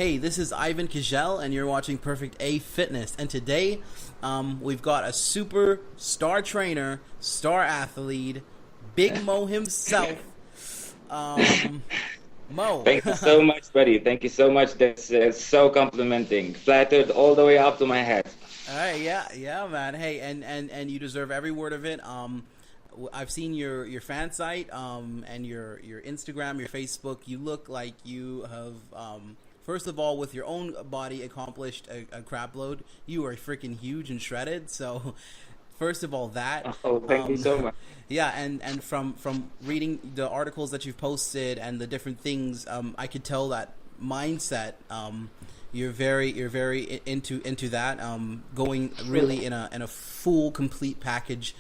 Hey, this is Ivan Kajel, and you're watching Perfect A Fitness. And today, we've got a super star trainer, star athlete, Big Mo himself, Mo. Thank you so much, buddy. Thank you so much. That's so complimenting. Flattered all the way up to my head. All right, yeah, man. Hey, and you deserve every word of it. I've seen your fan site, and your Instagram, your Facebook. You look like you have, first of all, with your own body, accomplished a crap load. You are freaking huge and shredded. So, first of all, that. Oh, thank you so much. Yeah, and from reading the articles that you've posted and the different things, I could tell that mindset. You're very into that. Going really in a full, complete package,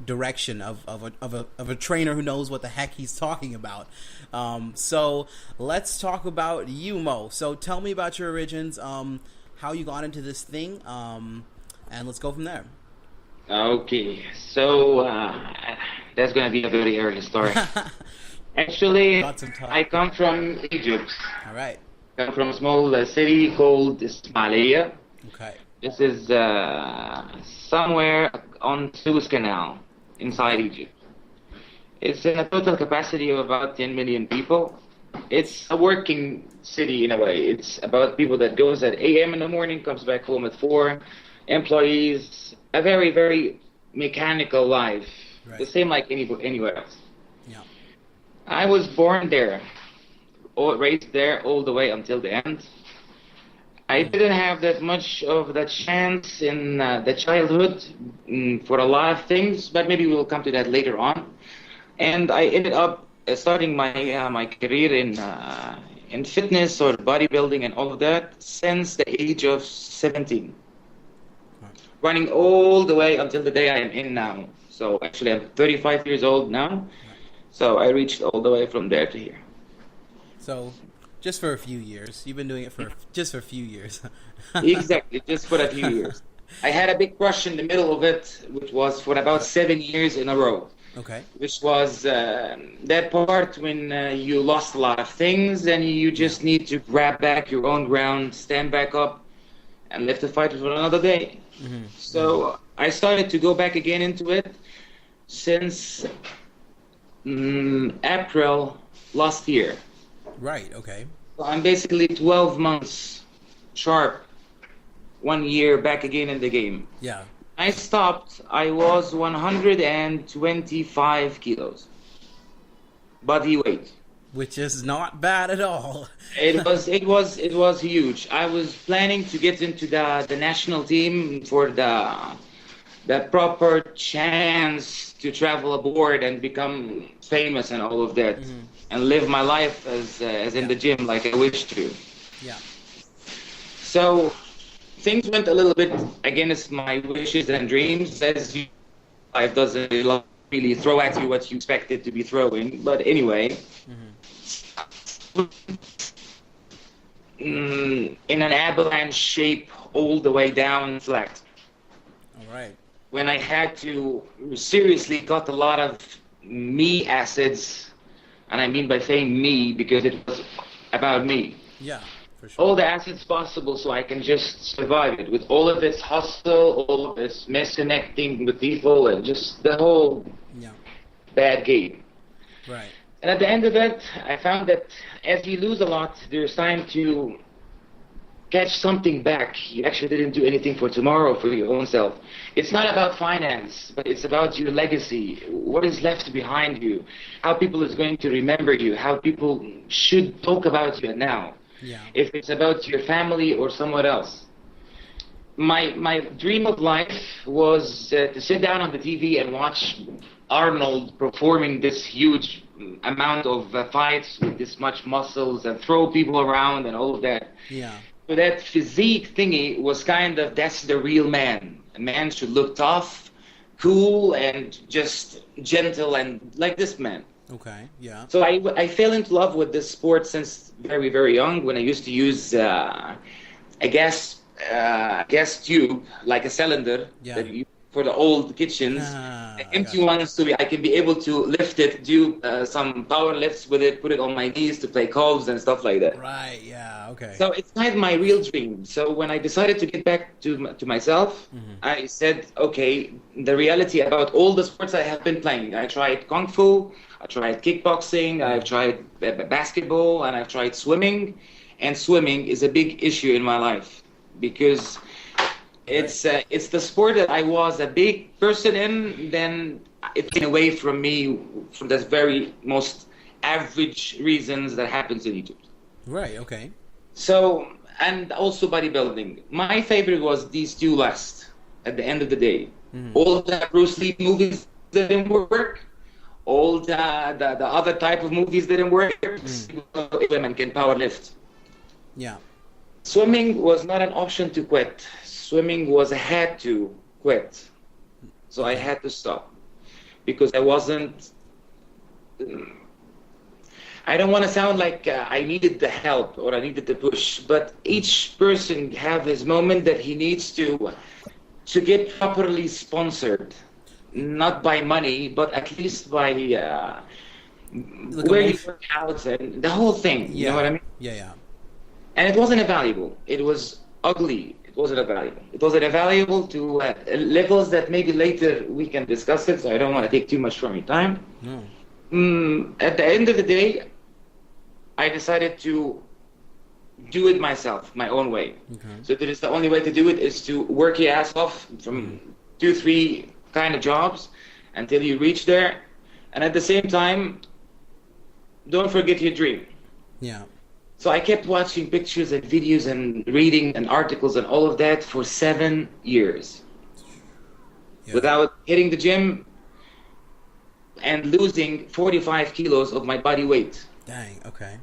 direction of a trainer who knows what the heck he's talking about. So let's talk about you, Mo. So tell me about your origins, how you got into this thing, and let's go from there. Okay, so that's going to be a very early story. Actually, Got some time. I come from Egypt. All right. I come from a small city called Ismailia. Okay. This is somewhere on Suez Canal inside Egypt. It's in a total capacity of about 10 million people. It's a working city in a way. It's about people that goes at 8 a.m. in the morning, comes back home at 4, employees, a very, very mechanical life. Right. The same like anywhere else. Yeah. I was born there, raised there all the way until the end. I didn't have that much of the chance in the childhood for a lot of things, but maybe we'll come to that later on. And I ended up starting my career in fitness or bodybuilding and all of that since the age of 17. Running all the way until the day I am in now. So actually I'm 35 years old now. So I reached all the way from there to here. So, just for a few years. You've been doing it for just for a few years. Exactly, just for a few years. I had a big crush in the middle of it, which was for about 7 years in a row. Okay. Which was that part when you lost a lot of things and you just need to grab back your own ground, stand back up, and live to fight for another day. Mm-hmm. So I started to go back again into it since April last year. Right. Okay. So I'm basically 12 months sharp, 1 year back again in the game. Yeah. I stopped, I was 125 kilos body weight. Which is not bad at all. It was huge. I was planning to get into the national team for the proper chance to travel abroad and become famous and all of that, and live my life as in the gym like I wish to. Yeah. So things went a little bit against my wishes and dreams, as life doesn't really throw at you what you expect it to be throwing. But anyway, in an avalanche shape all the way down flat. All right. When I had to seriously cut a lot of me acids, and I mean by saying me because it was about me. Yeah, for sure. All the acids possible so I can just survive it with all of this hustle, all of this misconnecting with people, and just the whole bad game. Right. And at the end of it, I found that as you lose a lot, there's time to catch something back. You actually didn't do anything for tomorrow for your own self. It's not about finance, but it's about your legacy. What is left behind you? How people is going to remember you? How people should talk about you now? Yeah. If it's about your family or someone else. My dream of life was to sit down on the TV and watch Arnold performing this huge amount of fights with this much muscles and throw people around and all of that. Yeah. So that physique thingy was kind of, that's the real man. A man should look tough, cool, and just gentle, and like this man. Okay, yeah. So I fell into love with this sport since very, very young, when I used to use a gas tube, like a cylinder, that you, for the old kitchens. I empty got ones, so I can be able to lift it, do some power lifts with it, put it on my knees to play calves and stuff like that. you. Right. Yeah. Okay. So it's kind of my real dream. So when I decided to get back to myself, I said, okay, the reality about all the sports I have been playing. I tried kung fu, I tried kickboxing, I've tried basketball, and I've tried swimming. And swimming is a big issue in my life because it's the sport that I was a big person in. Then it came away from me from the very most average reasons that happens in Egypt. Right. Okay. So, and also bodybuilding. My favorite was these two last at the end of the day. All the Bruce Lee movies didn't work. All the other type of movies didn't work. Women can power lift. Yeah. Swimming was not an option to quit. Swimming was a had to quit. So I had to stop because I wasn't. I don't want to sound like I needed the help or I needed the push, but each person have his moment that he needs to get properly sponsored, not by money, but at least by where you work out and the whole thing. You know what I mean? Yeah. Yeah. And it wasn't valuable. It was ugly. It wasn't valuable. It wasn't valuable to levels that maybe later we can discuss it. So I don't want to take too much from your time. No. At the end of the day, I decided to do it myself, my own way. Okay. So that is the only way to do it is to work your ass off from 2-3 kind of jobs until you reach there. And at the same time, don't forget your dream. Yeah. So I kept watching pictures and videos and reading and articles and all of that for 7 years. Yeah. Without hitting the gym and losing 45 kilos of my body weight. Dang. Okay.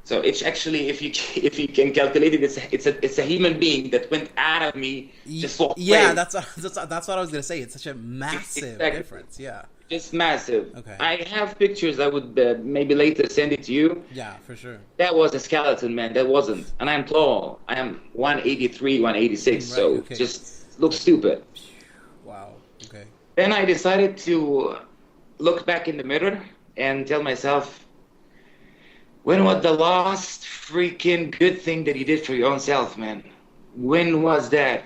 So it's actually, if you can calculate it, it's a human being that went out of me just walked Yeah, away. that's what I was gonna say. It's such a massive difference. Yeah. Just massive. Okay. I have pictures. I would maybe later send it to you. Yeah, for sure. That was a skeleton, man. That wasn't. And I'm tall. I am 183, 186. Right, So okay. just looks stupid. Wow. Okay. Then I decided to look back in the mirror and tell myself, when was the last freaking good thing that you did for your own self, man? When was that?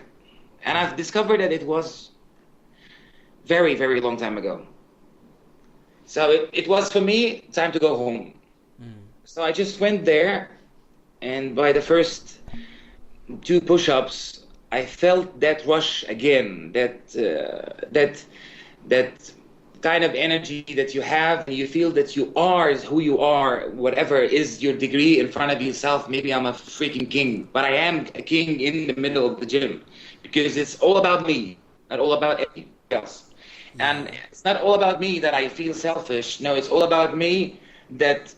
And I've discovered that it was very, very long time ago. So it was for me time to go home. So I just went there, and by the first 2 push-ups, I felt that rush again, that kind of energy that you have, and you feel that you are who you are, whatever is your degree in front of yourself. Maybe I'm a freaking king, but I am a king in the middle of the gym because it's all about me, not all about anything else. And it's not all about me that I feel selfish. No, it's all about me that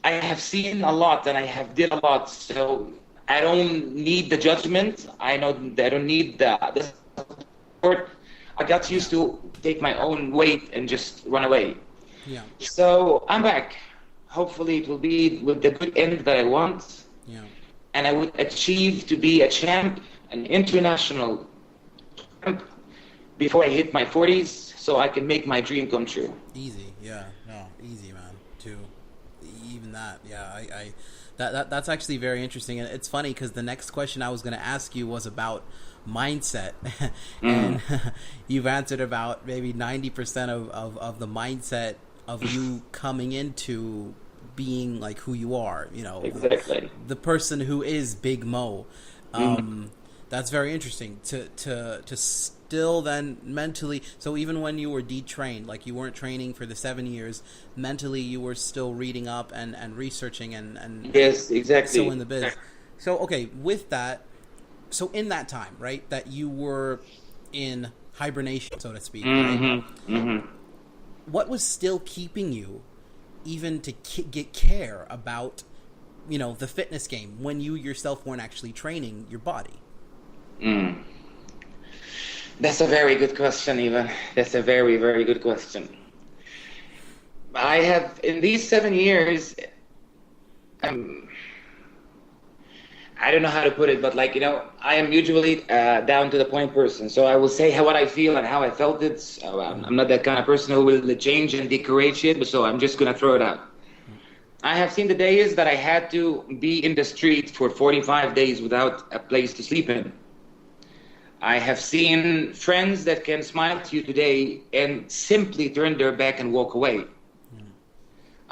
I have seen a lot and I have did a lot. So I don't need the judgment. I don't need the support. I got used to take my own weight and just run away. Yeah. So I'm back. Hopefully it will be with the good end that I want. Yeah. And I would achieve to be a champ, an international champ, before I hit my 40s, so I can make my dream come true. Easy. Yeah. No. Easy, man. To even that. Yeah. That's actually very interesting, and it's funny because the next question I was going to ask you was about mindset, and you've answered about maybe 90% of the mindset of you coming into being like who you are. You know, exactly the person who is Big Mo. That's very interesting to still then mentally. So even when you were detrained, like you weren't training for the 7 years, mentally you were still reading up and researching and yes, exactly. still in the biz. So okay, with that, so in that time, right, that you were in hibernation, so to speak, right? What was still keeping you even to get care about, you know, the fitness game when you yourself weren't actually training your body? That's a very good question, Ivan. That's a very, very good question. I have, in these 7 years, I don't know how to put it, but like, I am usually down to the point person. So I will say what I feel and how I felt it. So I'm not that kind of person who will change and decorate shit, but so I'm just going to throw it out. I have seen the days that I had to be in the street for 45 days without a place to sleep in. I have seen friends that can smile to you today and simply turn their back and walk away.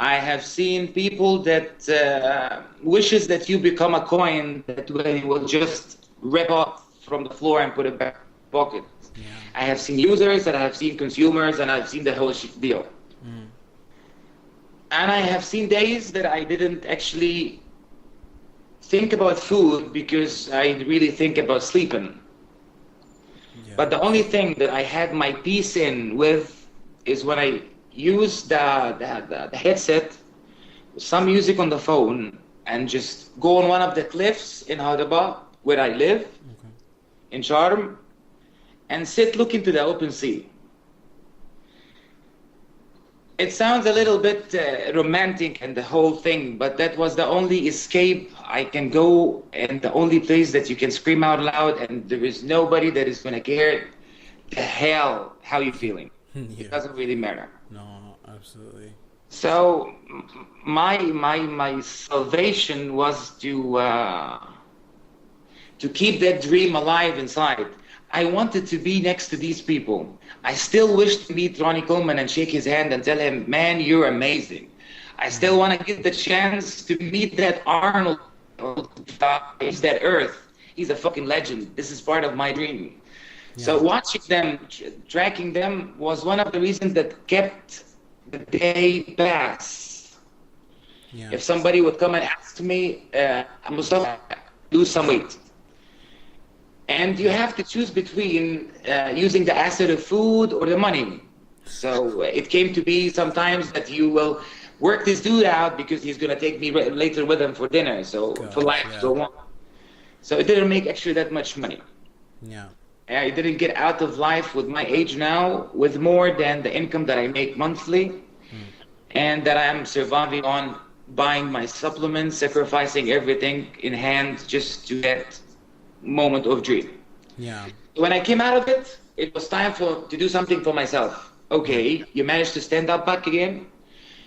I have seen people that wishes that you become a coin that they will just rip off from the floor and put it back in the pocket. Yeah. I have seen users, and I have seen consumers, and I've seen the whole deal. And I have seen days that I didn't actually think about food because I really think about sleeping. Yeah. But the only thing that I had my peace in with is when I use the headset, some music on the phone, and just go on one of the cliffs in Hadaba, where I live, in Sharm, and sit look into the open sea. It sounds a little bit romantic and the whole thing, but that was the only escape I can go, and the only place that you can scream out loud, and there is nobody that is going to care the hell how you're feeling. Yeah. It doesn't really matter. No, absolutely. So my salvation was to keep that dream alive inside. I wanted to be next to these people. I still wish to meet Ronnie Coleman and shake his hand and tell him, man, you're amazing. I still want to get the chance to meet that Arnold. He's that Earth. He's a fucking legend. This is part of my dream. Yeah. So watching them, tracking them, was one of the reasons that kept the day pass. Yeah. If somebody would come and ask me, Mustafa, lose some weight. And you have to choose between using the asset of food or the money. So it came to be sometimes that you will work this dude out because he's going to take me later with him for dinner. So for life to go on. So it didn't make actually that much money. Yeah. I didn't get out of life with my age now with more than the income that I make monthly, and that I am surviving on buying my supplements, sacrificing everything in hand just to get moment of dream. Yeah. When I came out of it, it was time to do something for myself. Okay, you managed to stand up back again.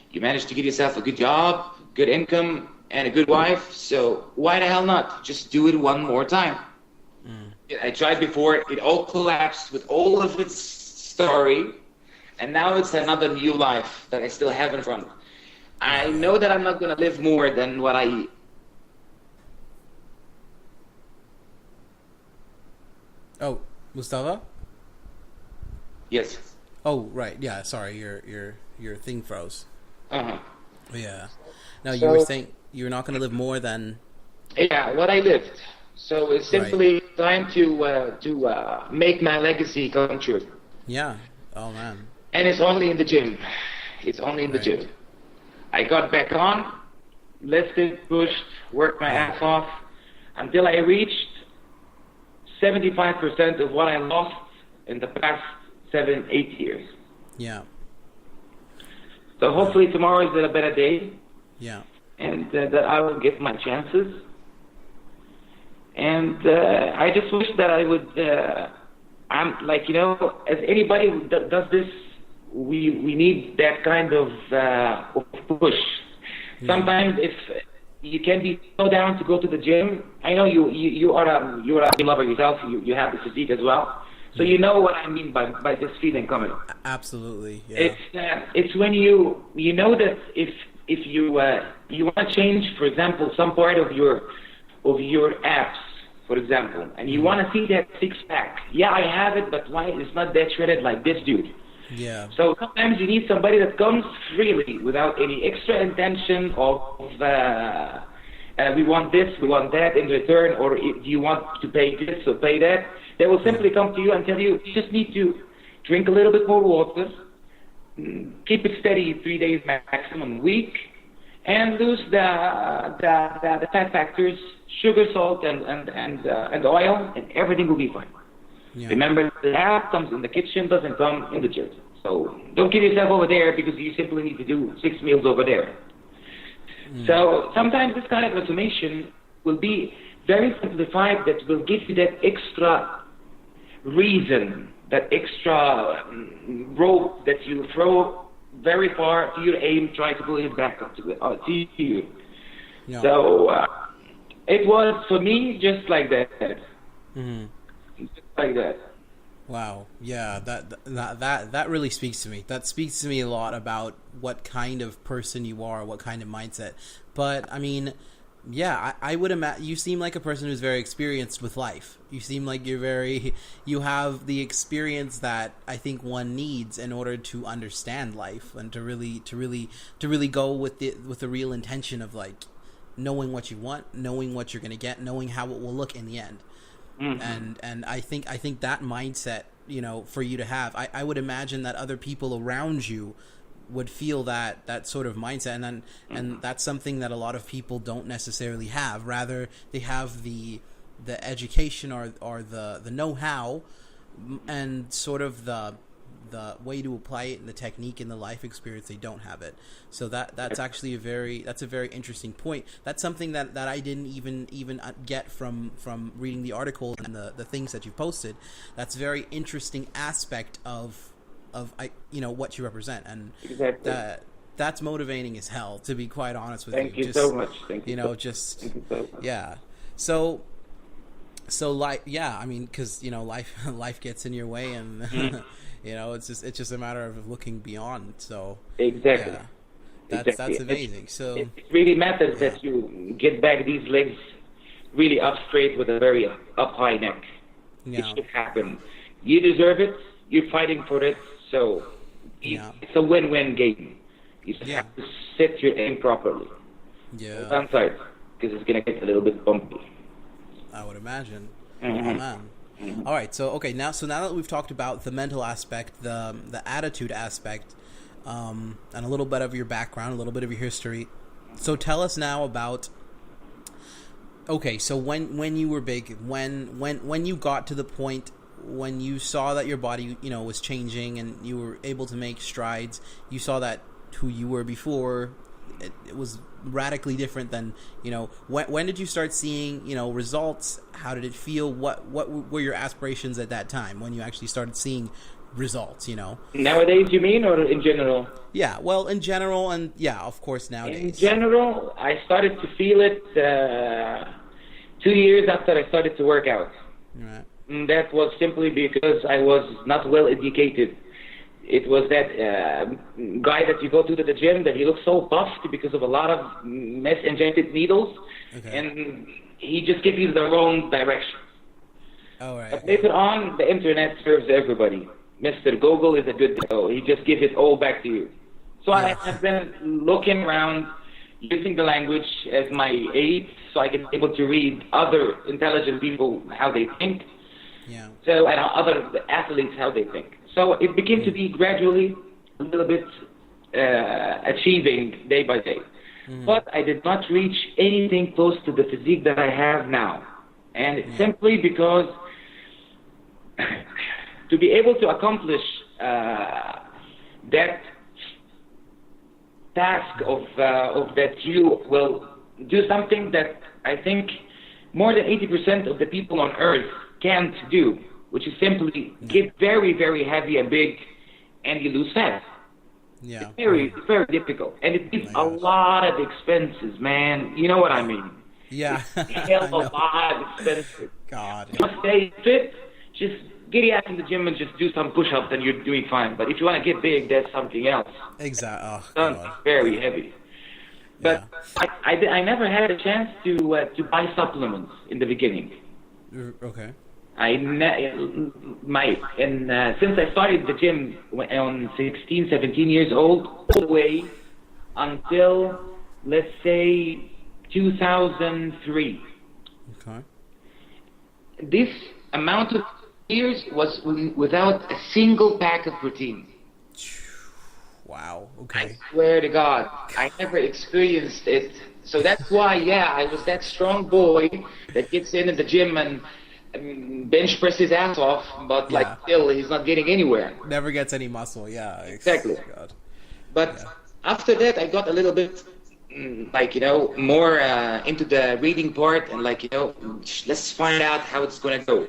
You managed to get yourself a good job, good income, and a good wife. So why the hell not? Just do it one more time. I tried before. It all collapsed with all of its story. And now it's another new life that I still have in front. I know that I'm not going to live more than what I eat. Oh, Mustafa? Yes. Oh, right. Yeah, sorry. Your thing froze. Uh-huh. Yeah. Now, you were saying you're not going to live more than... Yeah, what I lived. So it's simply time to make my legacy come true. Yeah. Oh, man. And it's only in the gym. It's only in the gym. I got back on, lifted, pushed, worked my ass off until I reached 75% of what I lost in the past 7-8 years. Yeah. So hopefully tomorrow is a better day. Yeah. And that I will get my chances. And I just wish that I would, I'm like, as anybody who does this, we need that kind of push. Yeah. Sometimes if you can be so down to go to the gym, I know you are a gym lover yourself, you have the physique as well. So you know what I mean by this feeling coming. Absolutely. Yeah. It's when you know that if you want to change, for example, some part of your abs, for example, and you want to see that six pack. Yeah, I have it, but why it's not that shredded like this dude? Yeah. So sometimes you need somebody that comes freely without any extra intention of we want this, we want that in return, or do you want to pay this or pay that? They will simply come to you and tell you, you just need to drink a little bit more water, keep it steady 3 days maximum a week, and lose the fat factors, sugar, salt, and oil, and everything will be fine. Yeah. Remember, the half comes in the kitchen, doesn't come in the gym. So don't kill yourself over there because you simply need to do 6 meals over there. So sometimes this kind of information will be very simplified that will give you that extra reason, that extra rope that you throw very far to your aim, try to pull it back up to you. Yeah. So it was for me just like that. Mm-hmm. Just like that. Wow. Yeah, that really speaks to me. That speaks to me a lot about what kind of person you are, what kind of mindset. But I mean, yeah, I would imagine you seem like a person who's very experienced with life. You seem like you have the experience that I think one needs in order to understand life and to really go with the real intention of like knowing what you want, knowing what you're going to get, knowing how it will look in the end. Mm-hmm. And I think that mindset, you know, for you to have, I would imagine that other people around you would feel that sort of mindset, and that's something that a lot of people don't necessarily have. Rather, they have the education or the know-how and sort of the way to apply it and the technique and the life experience. They don't have it. So that's actually a very interesting point. That's something that I didn't even get from reading the articles and the things that you posted. That's a very interesting aspect of what you represent, and exactly. That's motivating as hell, to be quite honest with Thank you. you so much. Thank you. You know, just yeah. So like, yeah, I mean, because you know, life gets in your way, and you know, it's just a matter of looking beyond. So exactly. Yeah, that's amazing. So it really matters that you get back these legs really up straight with a very up high neck. Yeah. It should happen. You deserve it. You're fighting for it. So it's a win-win game. You just have to set your aim properly. Yeah. Downside, because it's going to get a little bit bumpy. I would imagine. Mm-hmm. Oh, man. Mm-hmm. All right. So now that we've talked about the mental aspect, the attitude aspect, and a little bit of your background, a little bit of your history. So tell us now about. Okay. So when you were big, when you got to the point when you saw that your body, you know, was changing and you were able to make strides, you saw that who you were before, it was radically different than, you know, when did you start seeing, you know, results? How did it feel? What were your aspirations at that time when you actually started seeing results, you know? Nowadays, you mean, or in general? Yeah, well, in general, and yeah, of course, nowadays. In general, I started to feel it 2 years after I started to work out. Right. And that was simply because I was not well educated. It was that guy that you go to the gym that he looks so buffed because of a lot of injected needles, and he just gives you the wrong direction. Oh, right. But later on, the internet serves everybody. Mr. Google is a good deal. He just gives it all back to you. So I have been looking around, using the language as my aid, so I can be able to read other intelligent people how they think. Yeah. So, and other athletes, how they think. So it became to be gradually a little bit achieving day by day. Mm-hmm. But I did not reach anything close to the physique that I have now. And it's simply because to be able to accomplish that task of that you will do something that I think more than 80% of the people on Earth can't do, which is simply get very, very heavy and big, and you lose fat. Yeah. It's very difficult, and it needs a lot of expenses, man. You know what I mean? Yeah. Hell, a lot of expenses. God. You must stay fit. Just get your ass in the gym and just do some push-ups, and you're doing fine. But if you want to get big, that's something else. Exactly. Oh, God. Very heavy. But I never had a chance to buy supplements in the beginning. Okay. Since I started the gym on 16, 17 years old, all the way until, let's say, 2003. Okay. This amount of years was without a single pack of protein. Wow. Okay. I swear to God, I never experienced it. So that's why, I was that strong boy that gets in the gym and bench press his ass off, but still he's not getting anywhere. Never gets any muscle. Yeah. Exactly. God. But after that, I got a little bit like, more into the reading part, and like, let's find out how it's gonna go.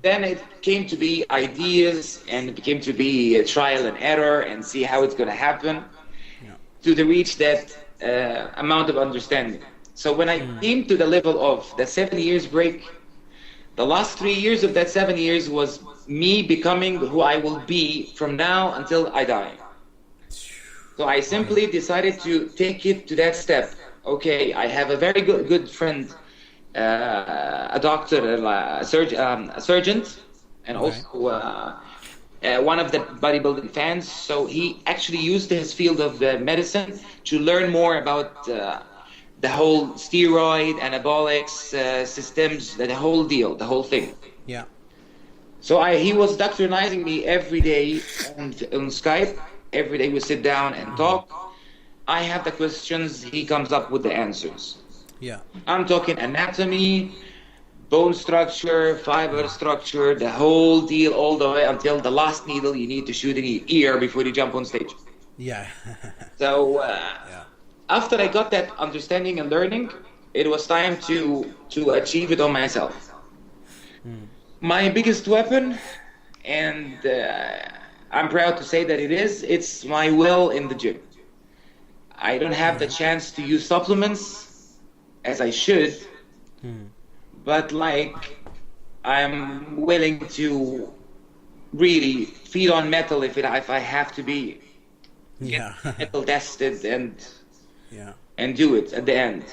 Then it came to be ideas, and it became to be a trial and error, and see how it's gonna happen, to reach that amount of understanding. So when I came to the level of the 7 years break, the last 3 years of that 7 years was me becoming who I will be from now until I die. So I simply decided to take it to that step. Okay, I have a very good friend, a doctor, a surgeon, and also one of the bodybuilding fans. So he actually used his field of medicine to learn more about the whole steroid, anabolics, systems, the whole deal, the whole thing. Yeah. So he was doctrinizing me every day on Skype. Every day we sit down and talk. I have the questions, he comes up with the answers. Yeah. I'm talking anatomy, bone structure, fiber structure, the whole deal, all the way until the last needle you need to shoot in your ear before you jump on stage. Yeah. So after I got that understanding and learning, it was time to achieve it on myself. My biggest weapon, and I'm proud to say that it's my will in the gym. I don't have the chance to use supplements as I should, but like, I'm willing to really feed on metal if I have to be. Yeah. Metal tested and do it at the end.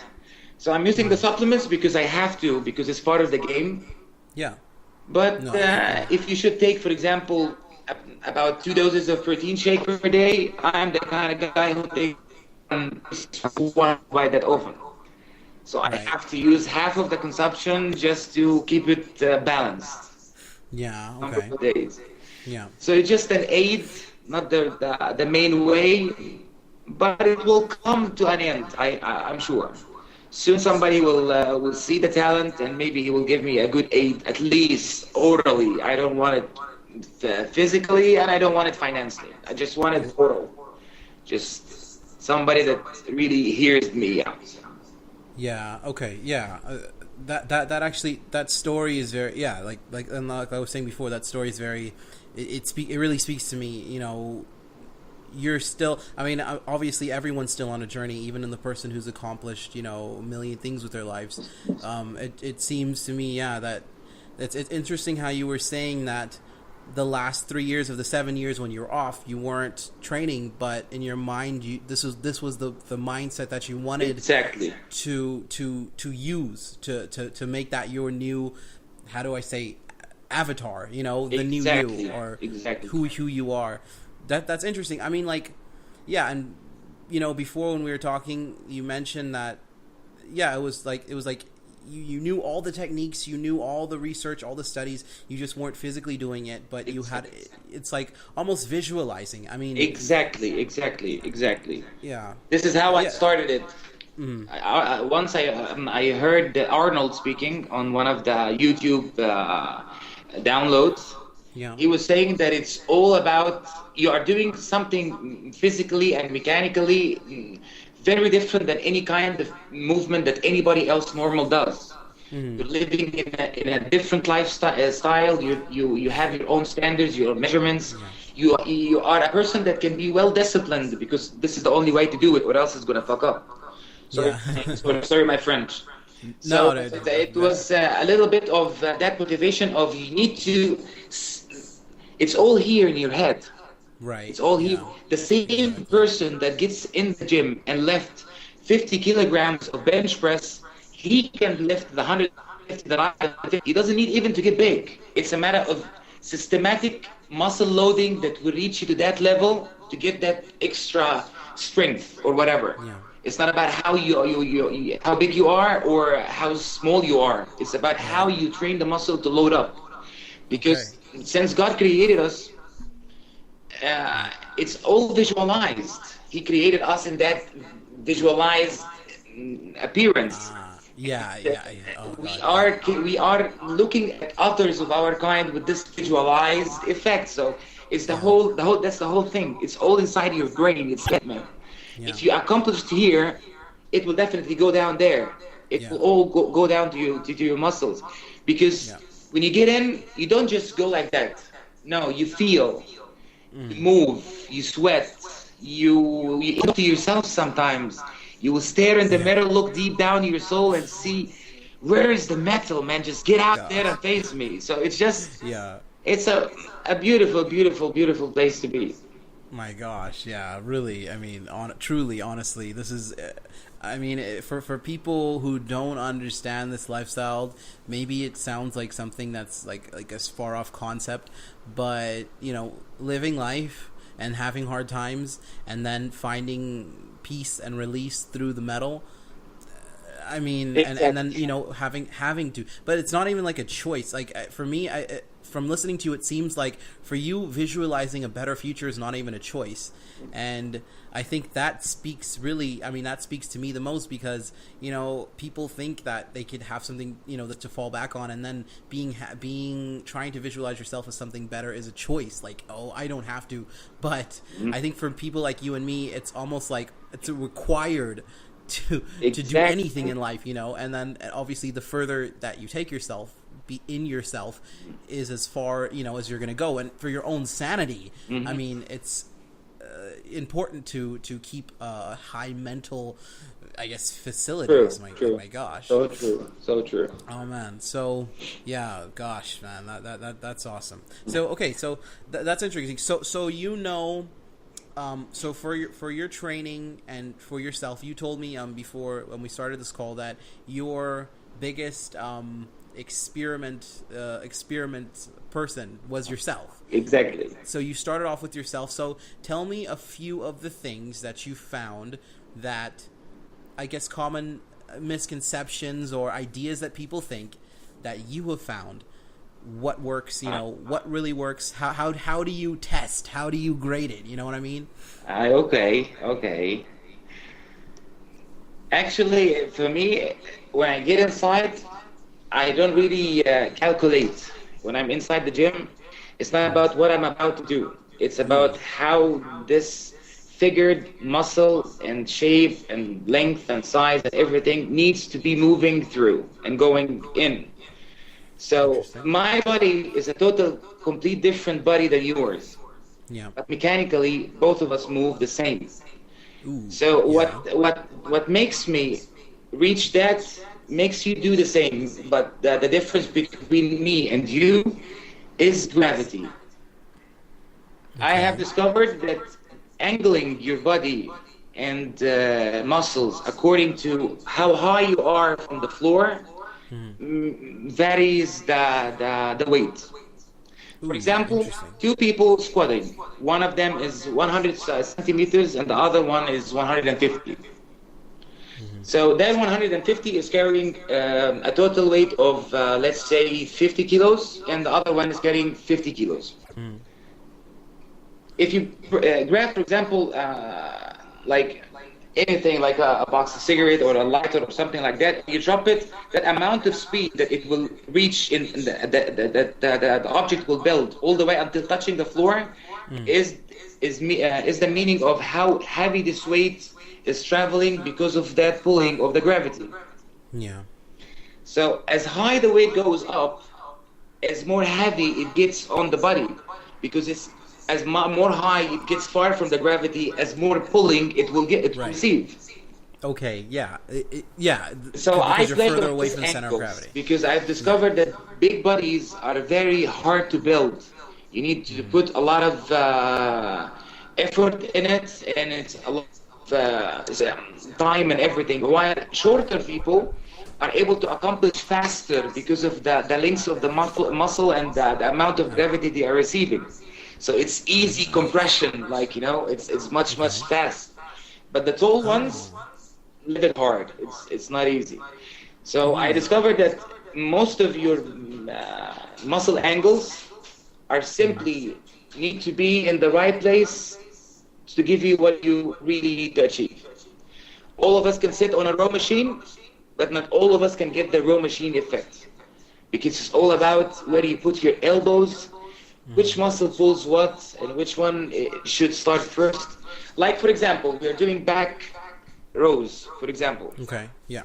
So I'm using the supplements because I have to, because it's part of the game. Yeah. But if you should take, for example, about 2 doses of protein shake per day, I'm the kind of guy who takes one by that often. So I have to use half of the consumption just to keep it balanced. Yeah. Okay. Days. Yeah. So it's just an aid, not the main way, but it will come to an end. I'm sure. Soon somebody will see the talent, and maybe he will give me a good aid, at least orally. I don't want it physically, and I don't want it financially. I just want it oral. Just somebody that really hears me out. Yeah. Okay. Yeah. That actually, that story is very, like I was saying before, that story is very, it really speaks to me. You're still, I mean, obviously everyone's still on a journey, even in the person who's accomplished, a million things with their lives. It seems to me, that it's interesting how you were saying that the last 3 years of the 7 years when you were off, you weren't training, but in your mind, this was the mindset that you wanted exactly to use to make that your new, how do I say, avatar, the new you, or who you are. That's interesting. I mean, like, and before when we were talking, you mentioned that, it was like you knew all the techniques, you knew all the research, all the studies, you just weren't physically doing it, but you had, it's like almost visualizing. I mean, exactly. Yeah. This is how I started it. Once I heard Arnold speaking on one of the YouTube downloads. Yeah. He was saying that it's all about, you are doing something physically and mechanically very different than any kind of movement that anybody else normal does. You're living in a different lifestyle. You have your own standards, your measurements. You are a person that can be well disciplined, because this is the only way to do it, or else it's gonna fuck up. Sorry, my French. So it was a little bit of that motivation of, you need to. It's all here in your head. Right. It's all here. The same person that gets in the gym and left 50 kilograms of bench press, he can lift the 150 that I lift. He doesn't need even to get big. It's a matter of systematic muscle loading that will reach you to that level to get that extra strength or whatever. Yeah. It's not about how how big you are or how small you are. It's about how you train the muscle to load up. Because since God created us, it's all visualized. He created us in that visualized appearance. Oh, we are looking at others of our kind with this visualized effect. So it's the whole that's the whole thing. It's all inside your brain. It's that, man. Yeah. If you accomplished here, it will definitely go down there. It Yeah. will all go down to your muscles, because Yeah. when you get in, you don't just go like that. No, you feel, you Mm. move, you sweat, you look to yourself sometimes. You will stare in the Yeah. mirror, look deep down your soul, and see where is the metal, man. Just get out there Gosh. and face me. So it's just, Yeah. it's a beautiful, beautiful, beautiful place to be. My gosh, yeah, really. I mean, truly, honestly, this is. I mean, for people who don't understand this lifestyle, maybe it sounds like something that's like a far off concept, but you know, living life and having hard times, and then finding peace and release through the metal. I mean, and then Exactly. you know having to, but it's not even like a choice. Like for me, from listening to you, it seems like for you, visualizing a better future is not even a choice, and I think that speaks really. I mean, that speaks to me the most because you know people think that they could have something you know to fall back on, and then being trying to visualize yourself as something better is a choice. Like, oh, I don't have to, but I think for people like you and me, it's almost like it's a required to do anything Exactly. in life, you know, and then obviously the further that you take yourself be in yourself is as far you know as you're going to go, and for your own sanity, I Hmm. mean, it's important to keep high mental, I guess, facilities. True, My true. gosh. So true, so true. Oh man, so yeah, gosh, man, that's awesome. So okay, so that's interesting. So you know, so for your training and for yourself, you told me before when we started this call that your biggest experiment person was yourself. Exactly. So you started off with yourself. So tell me a few of the things that you found that I guess common misconceptions or ideas that people think that you have found. What works, you know, what really works, how do you test, how do you grade it, you know what I mean? Okay, okay. Actually, for me, when I get inside, I don't really calculate. When I'm inside the gym, it's not about what I'm about to do. It's about how this figured muscle and shape and length and size and everything needs to be moving through and going in. So Interesting. my body is a total, complete different body than yours. Yeah. But mechanically, both of us move the same. Ooh. So Yeah. what makes me reach that makes you do the same, but the difference between me and you is gravity. I have Okay. discovered that angling your body and muscles according to how high you are from the floor varies the weight. For Ooh, example, interesting. two people squatting. One of them is 100 centimeters and the other one is 150. So that 150 is carrying a total weight of, let's say, 50 kilos, and the other one is carrying 50 kilos. If you grab, for example, like anything like a box of cigarette or a lighter or something like that, you drop it, that amount of speed that it will reach in the object will build all the way until touching the floor is the meaning of how heavy this weight is traveling because of that pulling of the gravity. Yeah. So as high the weight goes up, as more heavy it gets on the body, because it's as more high it gets far from the gravity, as more pulling it will get, it will Right. receive. Okay, yeah. Yeah, So I because you're play further with away these from the center of angles gravity. because I've discovered that big bodies are very hard to build. You need to put a lot of effort in it, and it's a lot of time and everything. While shorter people are able to accomplish faster because of the length of the muscle and the amount of gravity they are receiving. So it's easy compression, like, you know, it's much Okay. fast. But the tall ones, Oh. live it hard. It's not easy. So I Ooh. discovered that most of your muscle angles are simply need to be in the right place to give you what you really need to achieve. All of us can sit on a row machine, but not all of us can get the row machine effect, because it's all about where you put your elbows, which muscle pulls what and which one should start first. Like, for example, we are doing back rows, for example. Okay. Yeah.